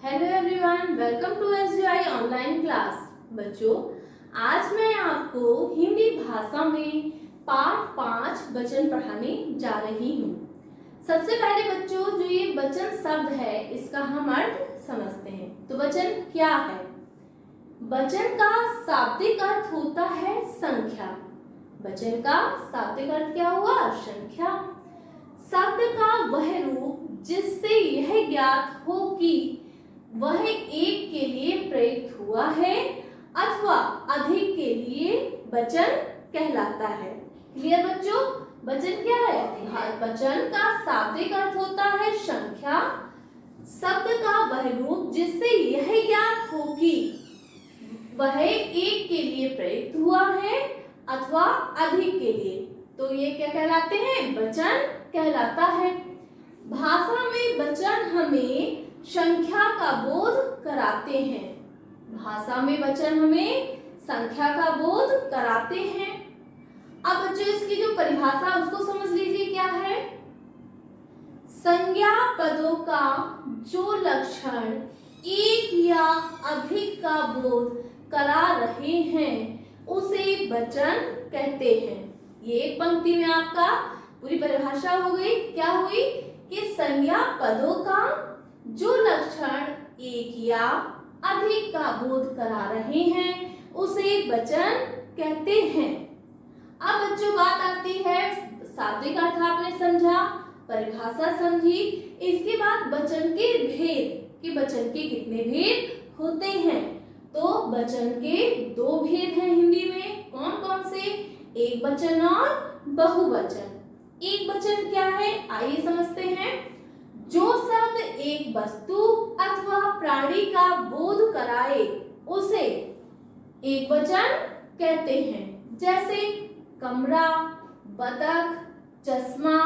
Hello everyone, welcome to SGI online class. बच्चों, आज मैं आपको हिंदी भाषा में पाठ 5 वचन पढ़ाने जा रही हूँ। सबसे पहले बच्चों, जो ये वचन शब्द है इसका हम अर्थ समझते हैं। तो वचन क्या है? वचन का शाब्दिक अर्थ होता है संख्या। वचन का शाब्दिक अर्थ क्या हुआ? संख्या। शब्द का वह रूप जिससे यह ज्ञात हो कि वह एक के लिए प्रयुक्त हुआ है अथवा अधिक के लिए वचन कहलाता है। क्लियर बच्चों? वचन क्या है? वचन का शाब्दिक अर्थ होता है संख्या। शब्द का वह रूप जिससे यह ज्ञात हो कि वह एक के लिए प्रयुक्त हुआ है अथवा अधिक के लिए, तो ये क्या कहलाते हैं? वचन कहलाता है। भाषा में वचन हमें संख्या का बोध कराते हैं। भाषा में वचन हमें संख्या का बोध कराते हैं। अब बच्चों, इसकी जो परिभाषा उसको समझ लीजिए क्या है। संज्ञा पदों का जो लक्षण एक या अधिक का बोध करा रहे हैं उसे वचन कहते हैं। ये एक पंक्ति में आपका पूरी परिभाषा हो गई। क्या हुई कि संज्ञा पदों का जो लक्षण एक या अधिक का बोध करा रहे हैं उसे वचन कहते हैं। अब बच्चों, बात आती है शाब्दिक अर्थ आपने समझा, परिभाषा समझी, इसके बाद वचन के भेद कि वचन के कितने भेद होते हैं। तो वचन के दो भेद हैं हिंदी में। कौन कौन से? एक वचन और बहुवचन। एक वचन क्या है, आइए समझते हैं। जो शब्द एक वस्तु अथवा प्राणी का बोध कराए उसे एक वचन कहते हैं। जैसे कमरा, बतख, चश्मा,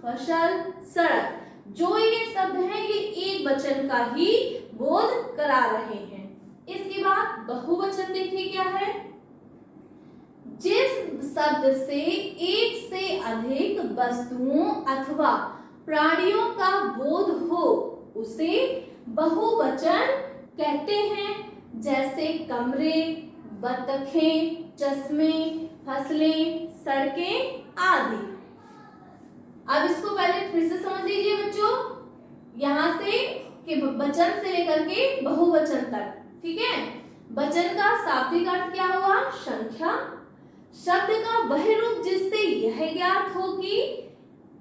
फसल, सड़क। जो ये शब्द हैं ये एक वचन का ही बोध करा रहे हैं। इसके बाद बहुवचन देखिए क्या है। जिस शब्द से एक से अधिक वस्तुओं अथवा प्राणियों का बोध हो उसे बहुवचन कहते हैं। जैसे कमरे, बतखें, चश्मे, फसलें, सड़कें आदि। अब इसको पहले फिर से समझ लीजिए बच्चों, यहाँ से कि वचन से लेकर के बहुवचन तक। ठीक है। वचन का शाब्दिक अर्थ क्या हुआ? संख्या। शब्द का वह रूप जिससे यह ज्ञात हो कि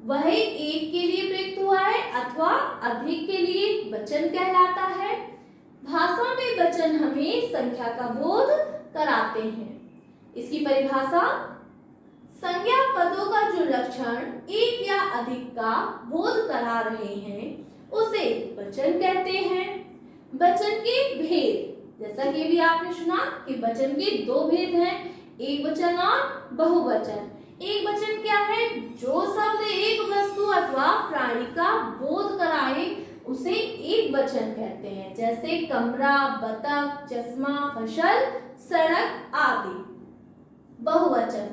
वह एक के लिए प्रयुक्त हुआ है अथवा अधिक के लिए वचन कहलाता है। भाषा में वचन हमें संख्या का बोध कराते हैं। इसकी परिभाषा, संज्ञा पदों का जो लक्षण एक या अधिक का बोध करा रहे हैं उसे वचन कहते हैं। वचन के भेद, जैसा कि भी आपने सुना कि वचन के दो भेद हैं, एक वचन और बहुवचन। एक वचन क्या है? जो शब्द एक वस्तु अथवा प्राणी का बोध कराए उसे एक वचन कहते हैं। जैसे कमरा, बतख, चश्मा, फसल, सड़क आदि। बहुवचन,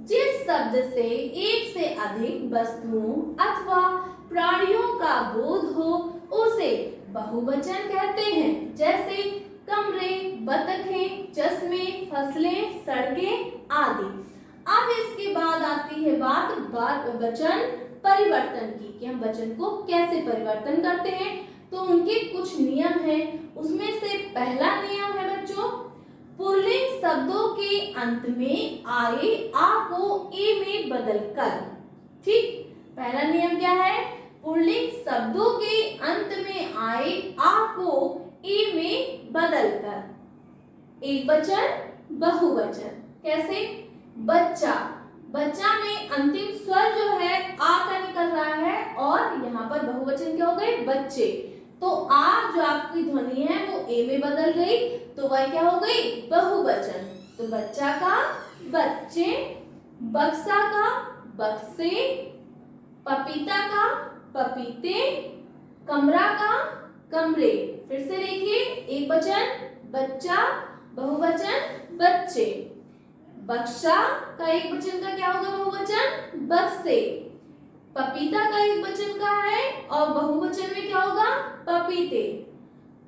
जिस शब्द से एक से अधिक वस्तुओं अथवा प्राणियों का बोध हो उसे बहुवचन कहते हैं। जैसे कमरे, बतखें, चश्मे, फसलें, सड़कें आदि। अब इसके बाद आती है बात वचन परिवर्तन की कि हम वचन को कैसे परिवर्तन करते हैं। तो उनके कुछ नियम हैं। उसमें से पहला नियम है बच्चों, पुल्लिंग शब्दों के अंत में आए आ को ए में बदलकर। ठीक, पहला नियम क्या है? पुल्लिंग शब्दों के अंत में आए आ को ए में बदलकर एक वचन बहुवचन। कैसे? बच्चा, बच्चा में अंतिम स्वर जो है आ का निकल रहा है और यहाँ पर बहुवचन क्या हो गए? बच्चे। तो आ जो आपकी ध्वनि है वो ए में बदल गई, तो वह क्या हो गई? बहुवचन। तो बच्चा का बच्चे, बक्सा का बक्से, पपीता का पपीते, कमरा का कमरे। फिर से देखिए, एक वचन बच्चा, बहुवचन बच्चे। बक्सा का एक वचन का क्या होगा? बहुवचन बक्से। पपीता का एक वचन का है और बहुवचन में क्या होगा? पपीते।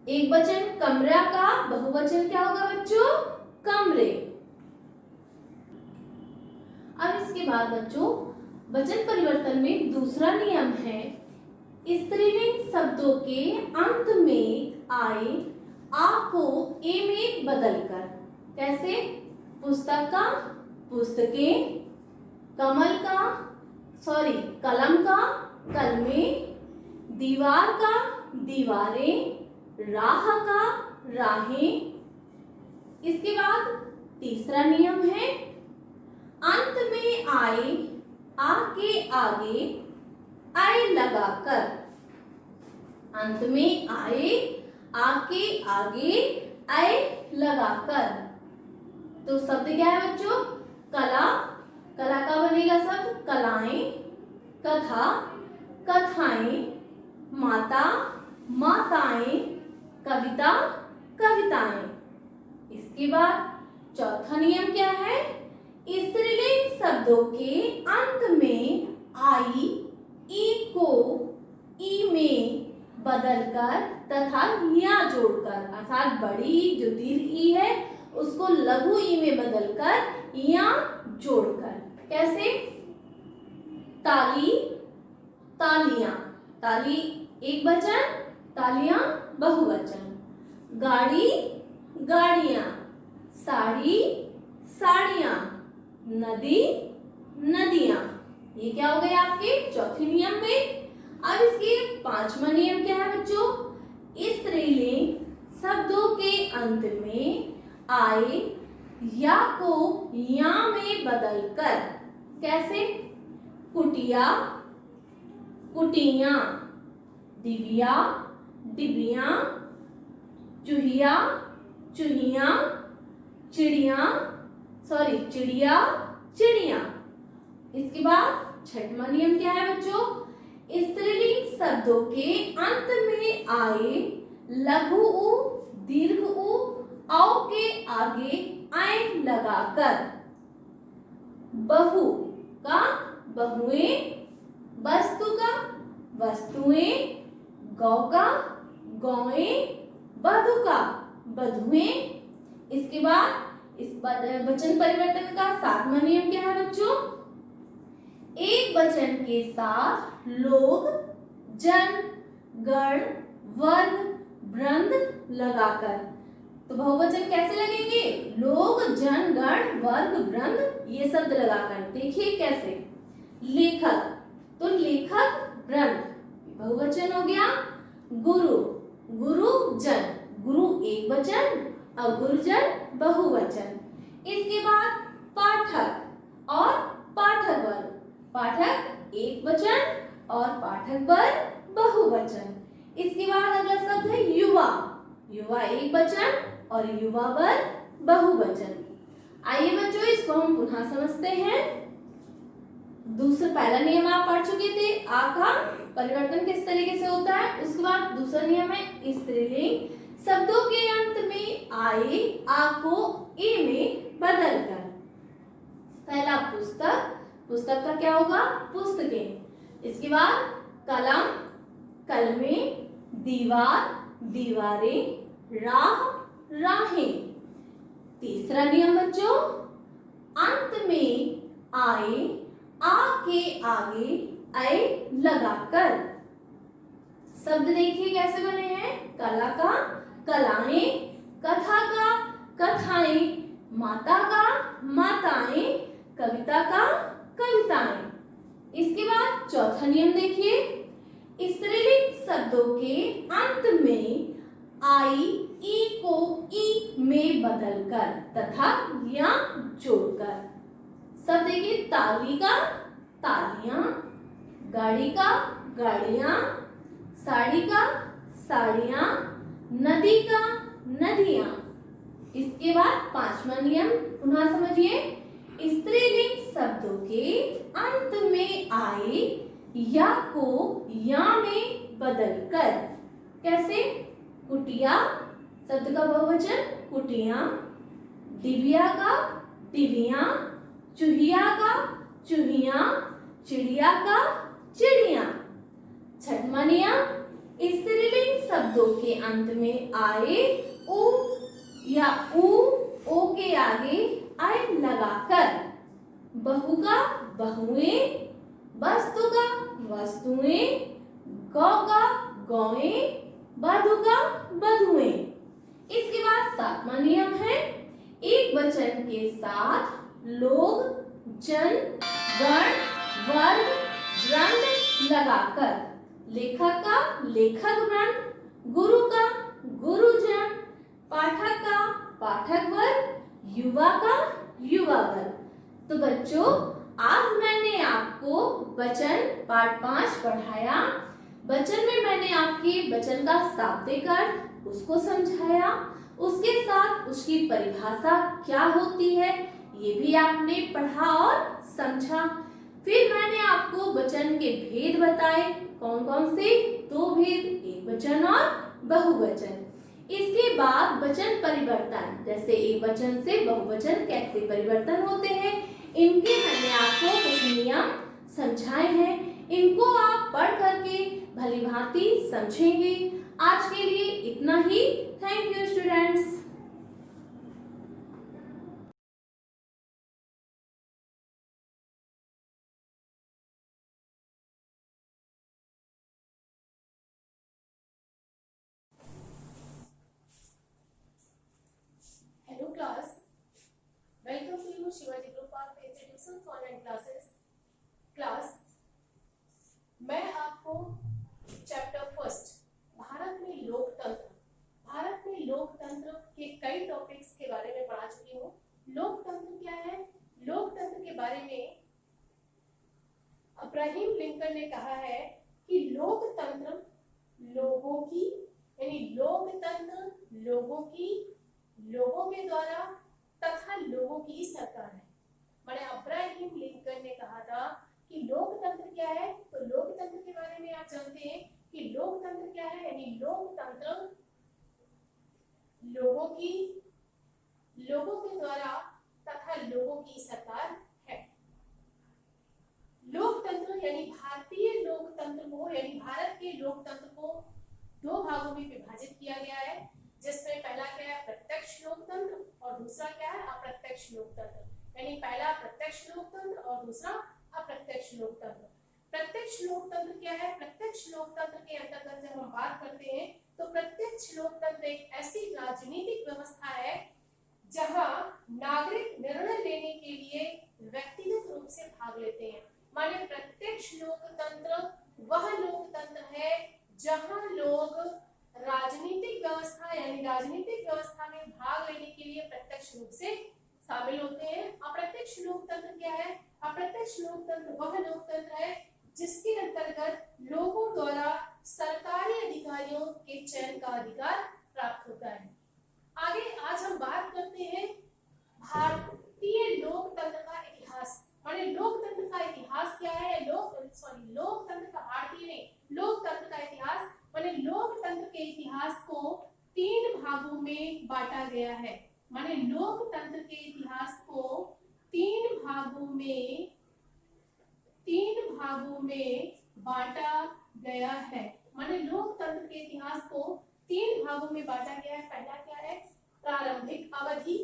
एक वचन कमरा का बहुवचन क्या होगा बच्चों? कमरे। अब इसके बाद बच्चों वचन परिवर्तन में दूसरा नियम है स्त्रीलिंग शब्दों के अंत में आए आ को ए में बदलकर। कैसे? पुस्तक का पुस्तकें, कलम का कलमें, दीवार का दीवारें, राह का राहें। इसके बाद तीसरा नियम है अंत में आए आ के आगे आए लगाकर। अंत में आए आ के आगे आए लगाकर। तो शब्द क्या है बच्चों? कला, कला का बनेगा शब्द कलाएं, कथा, कथाएं, माता, माताएं, कविता, कविताएं। इसके बाद चौथा नियम क्या है? स्त्रीलिंग शब्दों के अंत में आई ई को ई में बदलकर तथा या जोड़कर, अर्थात बड़ी जो दीर्घ ई है उसको लघु ई में बदलकर या जोड़कर। कैसे? ताली, तालियां, ताली एक वचन, तालियां बहुवचन। गाड़ी, गाड़ियां, साड़ी, साड़ियां, नदी, नदियां। ये क्या हो गए आपके चौथे नियम में। अब इसके पांचवा नियम क्या है बच्चों? स्त्रीलिंग शब्दों के अंत में आए या को या में बदलकर। कैसे? कुटिया, कुटियां, दिव्या, डिबिया, चूहिया, चूहिया, चिड़िया, चिड़िया, चिड़िया। इसके बाद छठवां नियम क्या है बच्चों? स्त्रीलिंग शब्दों के अंत में आए लघु उ, दीर्घ उ, औ के आगे आए लगाकर। बहु का बहुएं, वस्तु का वस्तुएं, गौ का गौएं, वधु का वधुएं। इसके बाद इस वचन परिवर्तन का सातवां नियम क्या है बच्चों? एक वचन के साथ लोग, जन, गण, वर्ग, वृंद लगाकर। तो बहुवचन कैसे लगेंगे? लोग, जन, गण, वर्ग, वृंद ये शब्द लगाकर। देखिए कैसे? लेखक, तो लेखक, वृंद बहुवचन हो गया। गुरु, गुरुजन, गुरु एक वचन और गुरुजन बहुवचन। इसके बाद पाठक और पाठक वर्ग, पाठक एक वचन और पाठक वर्ग बहुवचन। इसके बाद अगला शब्द है युवा, युवा एक वचन और युवा वर्ग बहुवचन। आइए बच्चों इसको हम पुनः समझते हैं। दूसरा पहला नियम आप पढ़ चुके थे, आ का परिवर्तन किस तरीके से होता है। उसके बाद दूसरा नियम है स्त्रीलिंग शब्दों के अंत में आए आ को ए में बदलकर। पहला पुस्तक, पुस्तक का क्या होगा? पुस्तकें। इसके बाद कलम, कलमें, दीवार, दीवारें, राह, राहें। तीसरा नियम बच्चों अंत में आए आ के आगे आए लगाकर। शब्द देखिए कैसे बने हैं? कला का कलाएं, कथा का कथाएं, माता का माताएं, कविता का कविताएं। इसके बाद चौथा नियम देखिए स्त्रीलिंग शब्दों के अंत में आई ई को ई में बदलकर तथा या जोड़कर। शब्द देखिए ताली का तालियां, गाड़ी का गाड़ियां, साड़ी का साड़ियां, नदी का नदियां। इसके बाद पांचवा नियम पुनः समझिए स्त्रीलिंग शब्दों के अंत में आए या को या में बदलकर। कैसे? कुटिया शब्द का बहुवचन कुटिया, दिव्या का दिव्या, चूहिया का चूहिया, चिड़िया का चिड़िया। छठवां नियम स्त्रीलिंग शब्दों के अंत में आए उ या उ ओ के आगे आय लगाकर बहु का बहुएं, वस्तु का वस्तुएं, गौ का गौएं, बधु का बधुएं। इसके बाद 7वां नियम है एक वचन के साथ लोग, जन, गण, वर्ग, वृंद लगाकर लेखक का लेखक वृंद, गुरु का गुरुजन, पाठक का पाठक वर्ग, युवा का युवा वर्ग। तो बच्चों, आज मैंने आपको वचन पाठ 5 पढ़ाया। वचन में मैंने आपके वचन का शाब्दिक अर्थ उसको समझाया, उसके साथ उसकी परिभाषा क्या होती है ये भी आपने पढ़ा और समझा। फिर मैंने आपको वचन के भेद बताए, कौन कौन से? 2 भेद, एक वचन और बहुवचन। इसके बाद वचन परिवर्तन, जैसे एक वचन से बहुवचन कैसे परिवर्तन होते हैं, इनके मैंने आपको कुछ नियम समझाए हैं। इनको आप पढ़ करके भली भांति समझेंगे। आज के लिए इतना ही। Thank you students. Hello class, welcome to you Shivaji group of institutions online classes. Class, मैं आपको चैप्टर फर्स्ट भारत में लोकतंत्र के कई टॉपिक्स के बारे में पढ़ा चुकी हूँ। लोकतंत्र क्या है? लोकतंत्र के बारे में अब्राहम लिंकन ने कहा है कि लोकतंत्र लोगों की, यानी लोकतंत्र लोगों के द्वारा तथा लोगों की सरकार है। मैंने अब्राहम लिंकन ने कहा था कि लोकतंत्र क्या है। तो लोकतंत्र के बारे में आप जानते हैं कि लोकतंत्र क्या है, यानी लोकतंत्र लोगों के द्वारा तथा लोगों की सरकार है। लोकतंत्र यानी भारतीय लोकतंत्र को, यानी भारत के लोकतंत्र को 2 भागों में विभाजित किया गया है, जिसमें पहला क्या है? प्रत्यक्ष लोकतंत्र, और दूसरा क्या है? अप्रत्यक्ष लोकतंत्र। यानी पहला प्रत्यक्ष लोकतंत्र और दूसरा अप्रत्यक्ष लोकतंत्र। प्रत्यक्ष लोकतंत्र क्या है? प्रत्यक्ष लोकतंत्र के अंतर्गत जब हम बात करते हैं तो प्रत्यक्ष लोकतंत्र एक ऐसी राजनीतिक व्यवस्था है जहां नागरिक निर्णय लेने के लिए व्यक्तिगत रूप से भाग लेते हैं। माने प्रत्यक्ष लोकतंत्र वह लोकतंत्र है जहां लोग राजनीतिक व्यवस्था, यानी राजनीतिक व्यवस्था में भाग लेने के लिए प्रत्यक्ष रूप से शामिल होते हैं। अप्रत्यक्ष लोकतंत्र क्या है? अप्रत्यक्ष लोकतंत्र वह लोकतंत्र है जिसके अंतर्गत लोगों द्वारा सरकारी अधिकारियों के चयन का अधिकार प्राप्त होता है। आगे आज हम बात करते हैं भारतीय लोकतंत्र का इतिहास। माने लोकतंत्र का इतिहास क्या है? लोकतंत्र का भारतीय नहीं, लोकतंत्र का इतिहास। माने लोकतंत्र के इतिहास को 3 भागों में बांटा गया है। माने लोकतंत्र के इतिहास को 3 भागों में बांटा गया है। माने लोकतंत्र के इतिहास को 3 भागों में बांटा गया है। पहला क्या है? प्रारंभिक अवधि।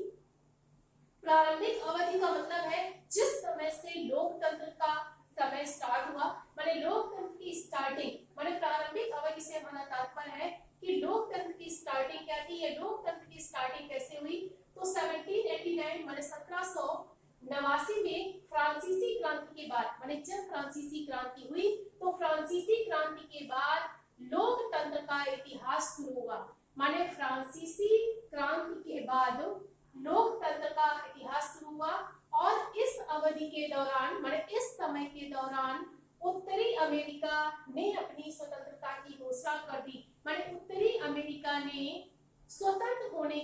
प्रारंभिक अवधि का मतलब है जिस समय से लोकतंत्र का समय स्टार्ट हुआ, माने लोकतंत्र की स्टार्टिंग। माने प्रारंभिक अवधि से हमारा तात्पर्य है कि लोकतंत्र की स्टार्टिंग क्या थी? ये लोकतंत्र की स्टार्टिंग कैसे हुई? तो 1789 माने 1789 में फ्रांसीसी क्रांति के बाद, माने जब फ्रांसीसी क्रांति हुई तो फ्रांसीसी क्रांति के बाद लोकतंत्र का इतिहास शुरू हुआ। माने फ्रांसीसी क्रांति के बाद लोकतंत्र का इतिहास शुरू हुआ और इस अवधि के दौरान, माने इस समय के दौरान उत्तरी अमेरिका ने अपनी स्वतंत्रता की घोषणा कर दी। माने उत्तरी अमेरिका ने स्वतंत्र होने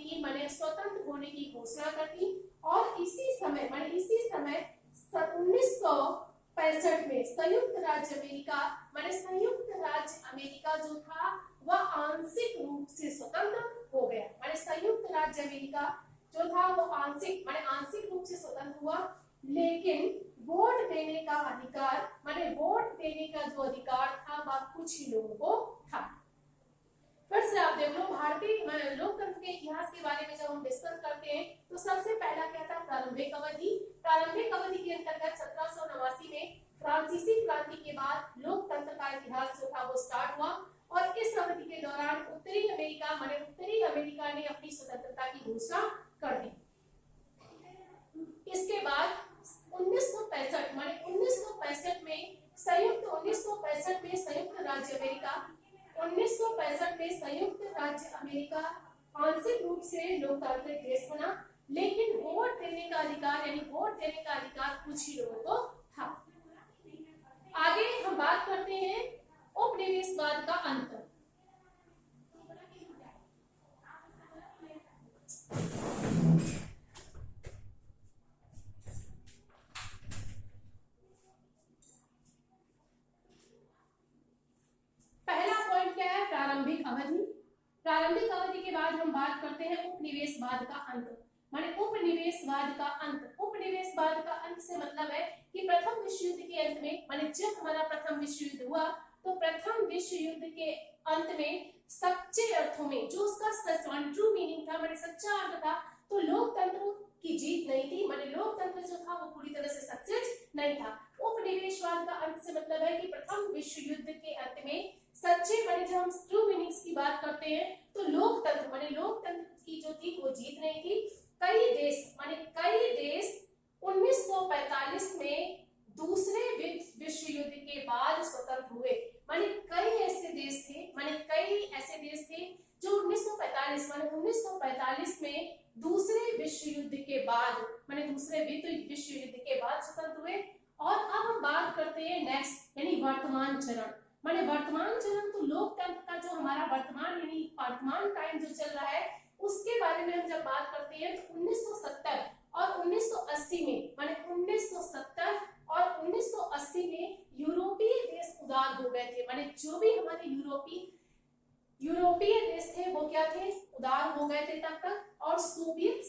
की घोषणा कर दी और इसी समय 1965 में संयुक्त राज्य अमेरिका जो था वह आंशिक रूप से स्वतंत्र हो गया। माने संयुक्त राज्य अमेरिका जो था वो आंशिक रूप से स्वतंत्र हुआ, लेकिन वोट देने का अधिकार, माने वोट देने का जो अधिकार था वह कुछ ही लोगों को था। फिर भारतीय लोकतंत्र के इतिहास के बारे में जब हम डिस्कस करते हैं तो सबसे पहला क्या था, प्रारंभिक अवधि। प्रारंभिक अवधि के अंतर्गत 1789 में फ्रांसीसी क्रांति के बाद लोकतंत्र का इतिहास जो था वो स्टार्ट हुआ और इस अवधि के दौरान उत्तरी अमेरिका ने अपनी स्वतंत्रता की घोषणा कर दी। इसके बाद 1965 में संयुक्त राज्य अमेरिका आंशिक रूप से लोकतांत्रिक देश बना, लेकिन वोट देने का अधिकार कुछ ही लोगों को था। आगे हम बात करते हैं उपनिवेशवाद का अंत। पहला पॉइंट क्या है, प्रारंभिक अवधि। प्रारंभिक अवधि के बाद हम बात करते हैं उपनिवेशवाद का अंत। माने उपनिवेशवाद का अंत। उपनिवेशवाद का अंत से मतलब है कि प्रथम विश्व युद्ध के अंत में, माने जब हमारा प्रथम विश्व युद्ध हुआ तो प्रथम विश्व युद्ध के अंत में सच्चे अर्थों में जो उसका सच ट्रू मीनिंग था, माने सच्चा अर्थ था, तो लोकतंत्र की जीत नहीं थी। माने लोकतंत्र जो था वो पूरी तरह से सक्सेस नहीं था। उपनिवेशवाद का अंत से मतलब है कि प्रथम विश्व युद्ध के अंत में सच्चे, माने जब हम ट्रू मीनिंग्स की बात करते हैं तो लोकतंत्र की जो थी वो जीत नहीं थी। कई देश 1945 में दूसरे विश्व युद्ध के बाद स्वतंत्र हुए। माने कई ऐसे देश थे जो 1945 में दूसरे विश्व युद्ध के बाद स्वतंत्र हुए। और अब हम बात करते हैं नेक्स्ट यानी वर्तमान चरण। माने वर्तमान चरण तो लोकतंत्र का जो हमारा वर्तमान टाइम जो चल रहा है उसके बारे में हम जब बात करते हैं तो 1970 और 1980 में, माने 1970 और 1980 में यूरोपीय देश उदार हो गए थे। माने जो भी हमारे यूरोपीय देश थे वो क्या थे, उदार हो गए थे तब तक। और सोवियत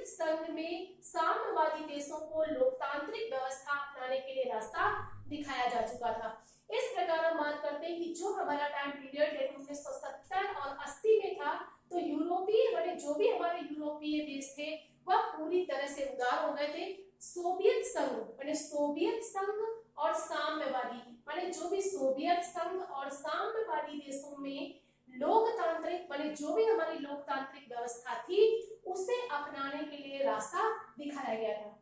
संघ में साम्यवादी देशों को लोकतांत्रिक व्यवस्था अपनाने के लिए रास्ता दिखाया जा चुका था। इस प्रकार हम बात करते हैं कि जो हमारा टाइम पीरियड 1970 और 80 में था तो जो भी हमारे यूरोपीय देश थे वह पूरी तरह से उदार हो गए थे। सोवियत संघ और साम्यवादी, माने जो भी सोवियत संघ और साम्यवादी देशों में लोकतांत्रिक, माने जो भी हमारी लोकतांत्रिक व्यवस्था थी उसे अपनाने के लिए रास्ता दिखाया गया था।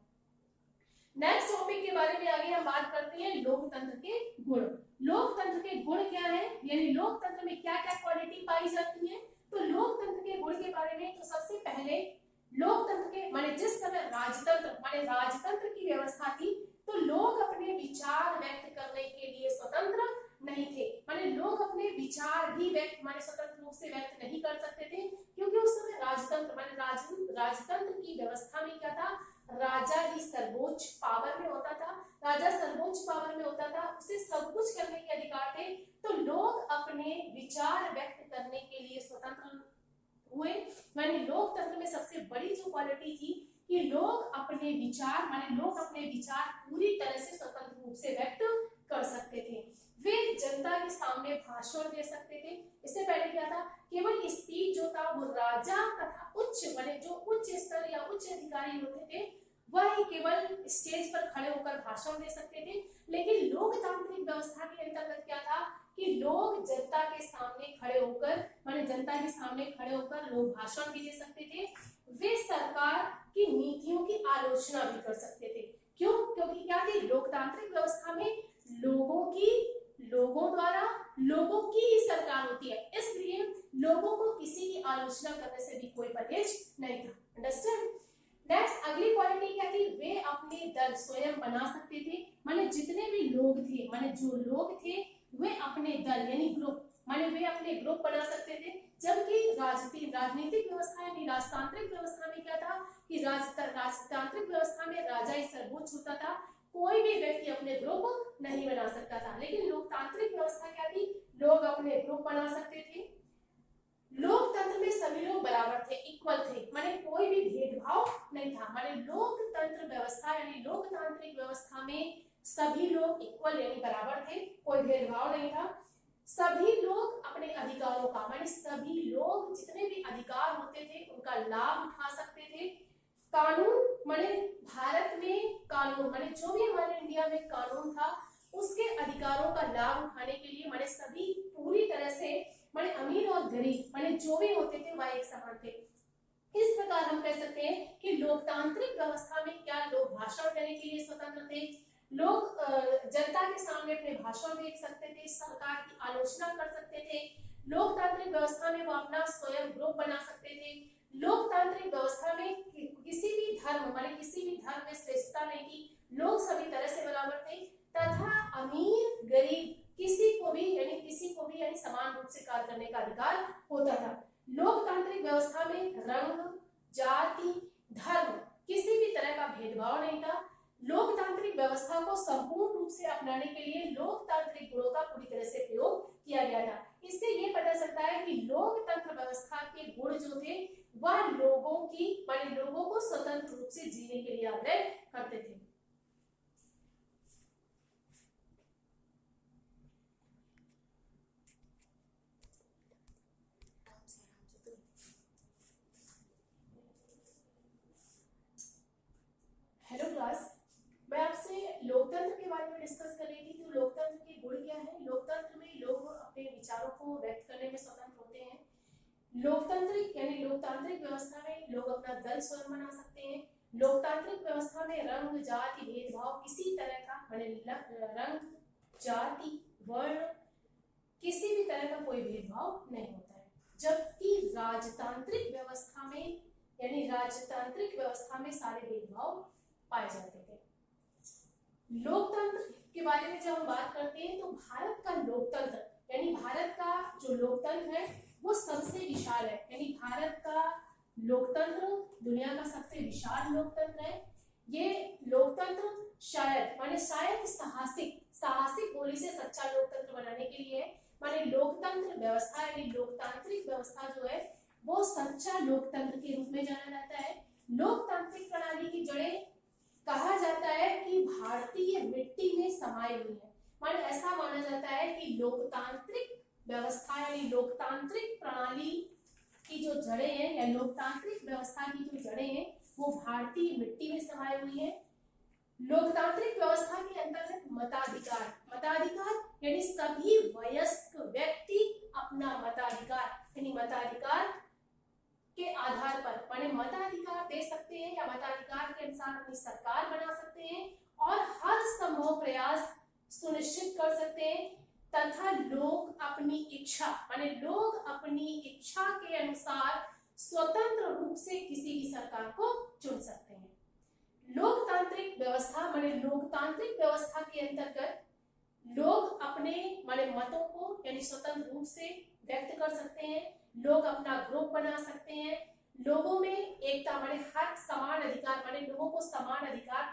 नेक्स्ट टॉपिक के बारे में आगे हम बात करते हैं लोकतंत्र के गुण। लोकतंत्र के गुण क्या है, यानी लोकतंत्र में क्या क्या क्वालिटी पाई जाती है। तो लोकतंत्र के गुण के बारे में तो सबसे पहले लोकतंत्र के, माने जिस समय राजतंत्र की व्यवस्था थी तो लोग अपने विचार व्यक्त करने के लिए स्वतंत्र नहीं थे। माने लोग अपने विचार भी स्वतंत्र रूप से व्यक्त नहीं कर सकते थे, क्योंकि उस समय राजतंत्र की व्यवस्था में क्या था, राजा ही सर्वोच्च पावर में होता था, उसे सब कुछ करने के अधिकार थे। तो लोग अपने विचार व्यक्त करने के लिए स्वतंत्र हुए। माने लोकतंत्र में सबसे बड़ी जो क्वालिटी थी कि लोग अपने विचार पूरी तरह से स्वतंत्र रूप से व्यक्त कर सकते थे। वे जनता के सामने भाषण दे सकते थे। इससे पहले क्या था, केवल स्पीच जो था वो राजा तथा जो उच्च स्तर या उच्च अधिकारी होते थे वह ही केवल स्टेज पर खड़े होकर भाषण दे सकते थे। लेकिन लोकतांत्रिक व्यवस्था के अंतर्गत क्या था कि लोग जनता के सामने खड़े होकर लोग भाषण भी दे सकते थे। वे सरकार की नीतियों की आलोचना भी कर सकते थे। क्यों? क्योंकि क्या थी, लोकतांत्रिक व्यवस्था में लोगों की ही सरकार होती है, इसलिए लोगों को किसी की आलोचना करने से भी कोई परहेज नहीं था। अंडरस्टैंड? नेक्स्ट अगली क्वालिटी क्या थी, वे अपने दल स्वयं बना सकते थे। माने जितने भी लोग थे वे अपने दल यानी ग्रुप, माने वे अपने ग्रुप बना सकते थे। जबकि राजनीतिक व्यवस्था यानी राजतांत्रिक व्यवस्था में क्या था कि राजतांत्रिक व्यवस्था में राजा ही सर्वोच्च होता था, कोई भी व्यक्ति अपने ग्रुप नहीं बना सकता था। लेकिन लोकतांत्रिक व्यवस्था क्या थी, लोग अपने ग्रुप बना सकते थे। लोकतंत्र में सभी लोग बराबर थे, इक्वल थे, माने कोई भी भेदभाव नहीं था। माने लोकतंत्र व्यवस्था यानी लोकतांत्रिक व्यवस्था में सभी लोग इक्वल यानी बराबर थे, कोई भेदभाव नहीं था। सभी लोग अपने अधिकार अधिकारों का, माने सभी लोग जितने भी अधिकार होते थे उनका लाभ उठा सकते थे। कानून माने भारत में कानून माने जो भी हमारे इंडिया में कानून था उसके अधिकारों का लाभ उठाने के लिए माने सभी पूरी तरह से माने अमीर और गरीब माने जो भी होते थे वह एक समान थे। इस प्रकार हम कह सकते हैं कि लोकतांत्रिक व्यवस्था में क्या लोग भाषण देने के लिए स्वतंत्र थे, लोग जनता के सामने अपने भाषण दे सकते थे, सरकार की आलोचना कर सकते थे, लोकतांत्रिक व्यवस्था में वो अपना स्वयं ग्रुप बना सकते थे, लोकतांत्रिक व्यवस्था में किसी भी धर्म माने किसी भी धर्म में श्रेष्ठता नहीं थी, लोग सभी तरह से बराबर थे तथा अमीर गरीब किसी को भी यानी समान रूप से कार्य करने का अधिकार होता था। लोकतांत्रिक व्यवस्था में रंग, जाति, धर्म किसी भी तरह का भेदभाव नहीं था। लोकतांत्रिक व्यवस्था को संपूर्ण रूप से अपनाने के लिए लोकतांत्रिक गुणों का पूरी तरह से प्रयोग किया गया था। इससे ये पता चलता है कि लोकतंत्र व्यवस्था के गुण जो थे वह लोगों को स्वतंत्र रूप से जीने के लिए आग्रह करते थे। हेलो क्लास, मैं आपसे लोकतंत्र के बारे में डिस्कस कर रही थी। तो लोकतंत्र के गुण क्या है? लोकतंत्र में लोग अपने विचारों को व्यक्त करने में स्वतंत्र होते हैं। लोकतांत्रिक व्यवस्था में लोग अपना दल स्वयं बना सकते हैं। लोकतांत्रिक व्यवस्था में रंग, जाति, भेदभाव किसी तरह का रंग, जाति, वर्ण किसी भी तरह का कोई भेदभाव नहीं होता है। जबकि राजतांत्रिक व्यवस्था में सारे भेदभाव पाए जाते थे। लोकतंत्र के बारे में जब हम बात करते हैं तो भारत का लोकतंत्र भारत का जो लोकतंत्र है वो सबसे विशाल है। भारत का लोकतंत्र दुनिया का सबसे विशाल लोकतंत्र है। ये लोकतंत्र शायद साहसिक बोली से सच्चा लोकतंत्र बनाने के लिए लोकतंत्र व्यवस्था लोकतांत्रिक व्यवस्था जो है वो सच्चा लोकतंत्र के रूप में जाना जाता है। लोकतांत्रिक प्रणाली की जड़ें कहा जाता है कि भारतीय मिट्टी में समाई हुई है। ऐसा माना जाता है कि लोकतांत्रिक व्यवस्था लोकतांत्रिक प्रणाली की जो जड़ें हैं या लोकतांत्रिक व्यवस्था की जो जड़ें हैं वो भारतीय मिट्टी में समाई हुई है। लोकतांत्रिक व्यवस्था के अंतर्गत मताधिकार सभी वयस्क व्यक्ति अपना मताधिकार के आधार पर मताधिकार दे सकते हैं या मताधिकार के अनुसार अपनी सरकार बना सकते हैं और हर संभव प्रयास सुनिश्चित कर सकते हैं तथा लोग अपनी इच्छा के अनुसार स्वतंत्र रूप से किसी भी सरकार को चुन सकते हैं। लोकतांत्रिक व्यवस्था के अंतर्गत लोग अपने मतों को स्वतंत्र रूप से व्यक्त कर सकते हैं, लोग अपना ग्रुप बना सकते हैं, लोगों में एकता हर समान अधिकार लोगों को समान अधिकार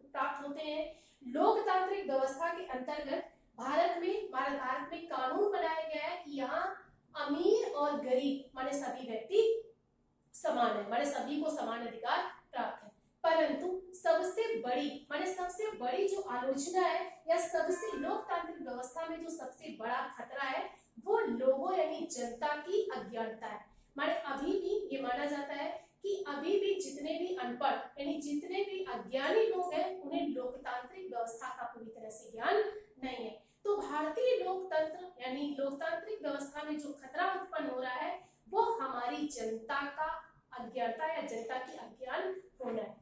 प्राप्त होते हैं। लोकतांत्रिक व्यवस्था के अंतर्गत भारत में कानून बनाया गया है कि यहाँ अमीर और गरीब सभी व्यक्ति समान है, सभी को समान अधिकार प्राप्त है। परंतु सबसे बड़ी जो आलोचना है या सबसे लोकतांत्रिक व्यवस्था में जो सबसे बड़ा खतरा है वो लोगों जनता की अज्ञानता है। अभी भी ये माना जाता है कि अभी भी जितने भी अनपढ़ जितने भी अज्ञानी लोग हैं उन्हें लोकतांत्रिक व्यवस्था का पूरी तरह से ज्ञान नहीं है। तो भारतीय लोकतांत्रिक व्यवस्था में जो खतरा उत्पन्न हो रहा है वो हमारी जनता का अज्ञानता या जनता की अज्ञान होना है।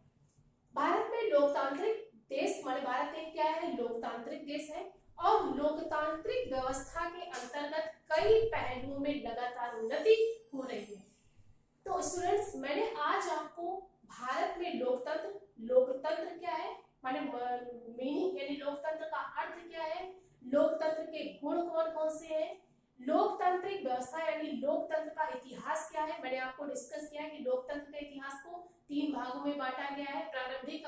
भारत में लोकतांत्रिक देश भारत एक क्या है? लोकतांत्रिक देश है और लोकतांत्रिक व्यवस्था के अंतर्गत कई पहलुओं में लगातार उन्नति हो रही है। तो स्टूडेंट्स, मैंने आज आपको भारत में लोकतंत्र क्या है मीनिंग लोकतंत्र का अर्थ क्या है, लोकतंत्र के गुण कौन कौन से हैं, लोकतांत्रिक व्यवस्था लोकतंत्र का इतिहास क्या है। मैंने आपको डिस्कस किया है कि लोकतंत्र के इतिहास को 3 भागों में बांटा गया है। प्रारंभिक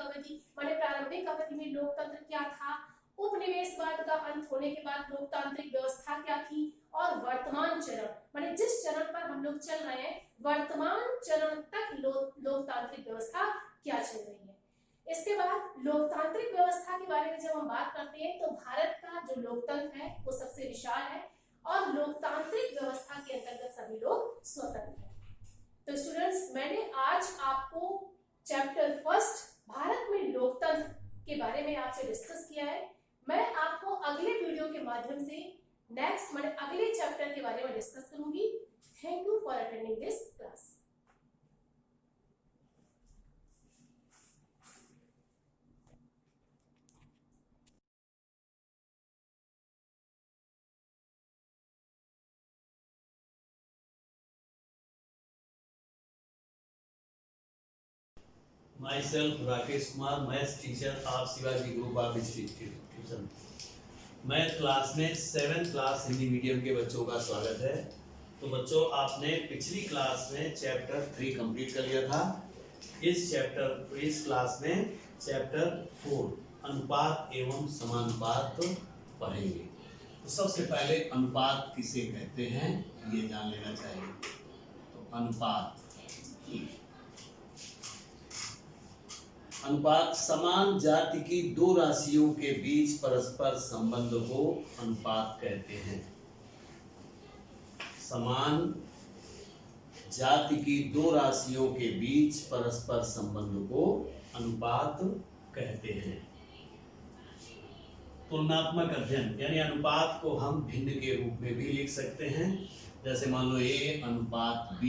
अवधि में लोकतंत्र क्या था, उपनिवेशवाद का अंत होने के बाद लोकतांत्रिक व्यवस्था क्या थी और वर्तमान चरण जिस चरण पर हम लोग चल रहे हैं वर्तमान चरण तक लोकतांत्रिक व्यवस्था क्या चल रही है। इसके बाद लोकतांत्रिक व्यवस्था के बारे में जब हम बात करते हैं तो भारत का जो लोकतंत्र है वो सबसे विशाल है और लोकतांत्रिक व्यवस्था के अंतर्गत सभी लोग स्वतंत्र हैं। तो स्टूडेंट्स, मैंने आज आपको चैप्टर फर्स्ट भारत में लोकतंत्र के बारे में आपसे डिस्कस किया है। मैं आपको अगले वीडियो के माध्यम से नेक्स्ट मैंने अगले चैप्टर के बारे में डिस्कस करूंगी। Thank you for attending this class. Myself Rakesh Kumar, maths teacher of Shivaji group of institution. Math class में 7th क्लास हिंदी मीडियम के बच्चों का स्वागत है। तो बच्चों, आपने पिछली क्लास में चैप्टर 3 कंप्लीट कर लिया था। इस क्लास में चैप्टर 4 अनुपात एवं समानुपात पढ़ेंगे। तो सबसे पहले अनुपात किसे कहते हैं ये जान लेना चाहिए। तो अनुपात समान जाति की दो राशियों के बीच परस्पर संबंध को अनुपात कहते हैं। समान जाति की दो राशियों के बीच परस्पर संबंध को अनुपात कहते हैं। तुलनात्मक अध्ययन यानी अनुपात को हम भिन्न के रूप में भी लिख सकते हैं। जैसे मान लो A अनुपात B,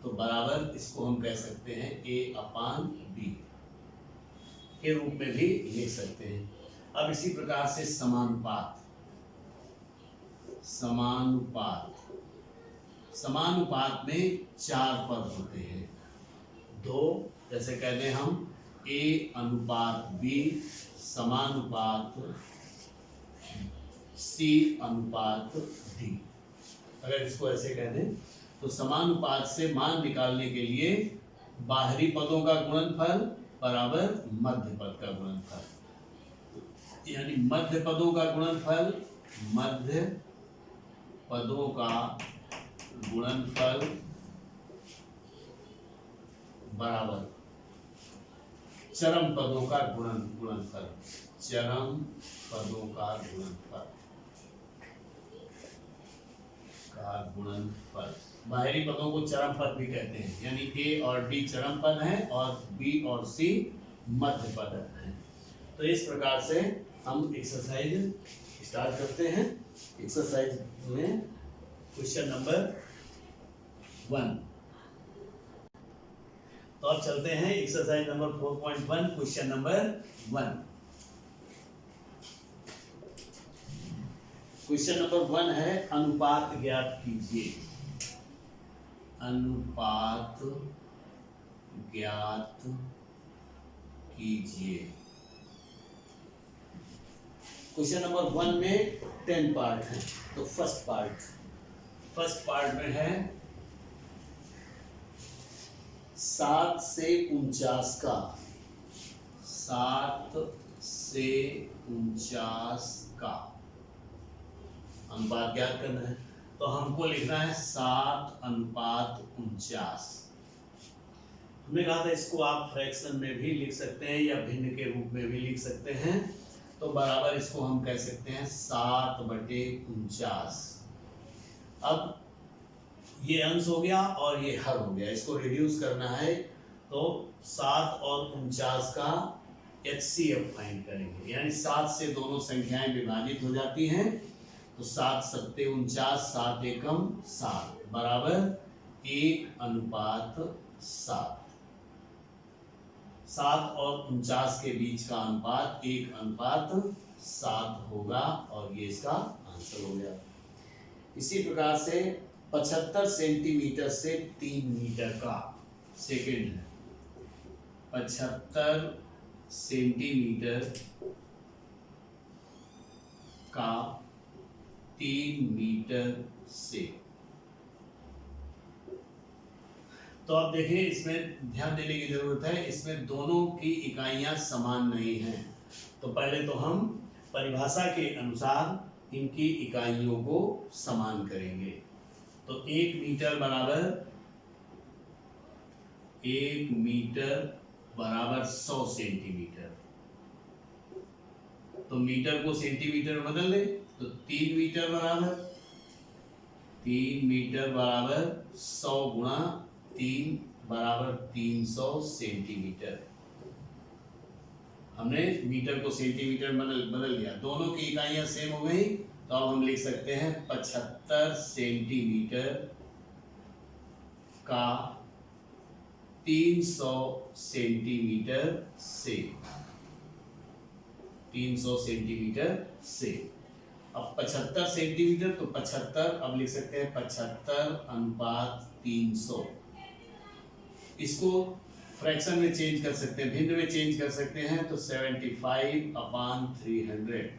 तो बराबर इसको हम कह सकते हैं A/B के रूप में भी लिख सकते हैं। अब इसी प्रकार से समानुपात में 4 पद होते हैं। 2 जैसे कहते हैं हम A/B समानुपात C/D। अगर इसको ऐसे कह दें तो समानुपात से मान निकालने के लिए बाहरी पदों का गुणनफल बराबर मध्य पद का गुणनफल, यानी मध्य पदों का गुणनफल बराबर चरम पदों का गुणनफल। बाहरी पदों को चरम पद भी कहते हैं, यानी A और D चरम पद हैं और B और C मध्य पद हैं। तो इस प्रकार से हम एक्सरसाइज स्टार्ट करते हैं। एक्सरसाइज में क्वेश्चन नंबर 1। तो अब चलते हैं exercise number 4.1 question number 1। Question number 1 है अनुपात ज्ञात कीजिए। क्वेश्चन नंबर 1 में 10 पार्ट हैं। तो फर्स्ट पार्ट में है 7 से 49 का अनुपात ज्ञात करना है। तो हमको लिखना है 7/49। हमने कहा था इसको आप फ्रैक्शन में भी लिख सकते हैं या भिन्न के रूप में भी लिख सकते हैं। तो बराबर इसको हम कह सकते हैं 7/49। अब ये अंश हो गया और ये हर हो गया, इसको रिड्यूस करना है। तो 7 और 49 का HCF फाइंड करेंगे, यानी 7 से दोनों संख्याएं विभाजित हो जाती हैं। तो 7 7 49, 7 एकम 7 बराबर 1/7। 7 और 49 के बीच का अनुपात 1/7 होगा और ये इसका आंसर हो गया। इसी प्रकार से 75 सेंटीमीटर से 3 मीटर का सेकंड है। 75 सेंटीमीटर का 3 मीटर से। तो आप देखिए, इसमें ध्यान देने की जरूरत है, इसमें दोनों की इकाइयां समान नहीं हैं। तो पहले तो हम परिभाषा के अनुसार इनकी इकाइयों को समान करेंगे। तो 1 मीटर बराबर 100 सेंटीमीटर। तो मीटर को सेंटीमीटर में बदल दें तो 3 मीटर बराबर 100 गुणा 3 बराबर 300 सेंटीमीटर। हमने मीटर को सेंटीमीटर बदल लिया, दोनों की इकाइयां सेम हो गई, तो अब हम लिख सकते हैं 75 सेंटीमीटर का 300 सेंटीमीटर से 300 सेंटीमीटर से। अब 75 सेंटीमीटर तो 75, अब लिख सकते हैं 75/300। इसको फ्रैक्शन में चेंज कर सकते हैं, भिन्न में चेंज कर सकते हैं, तो 75/300।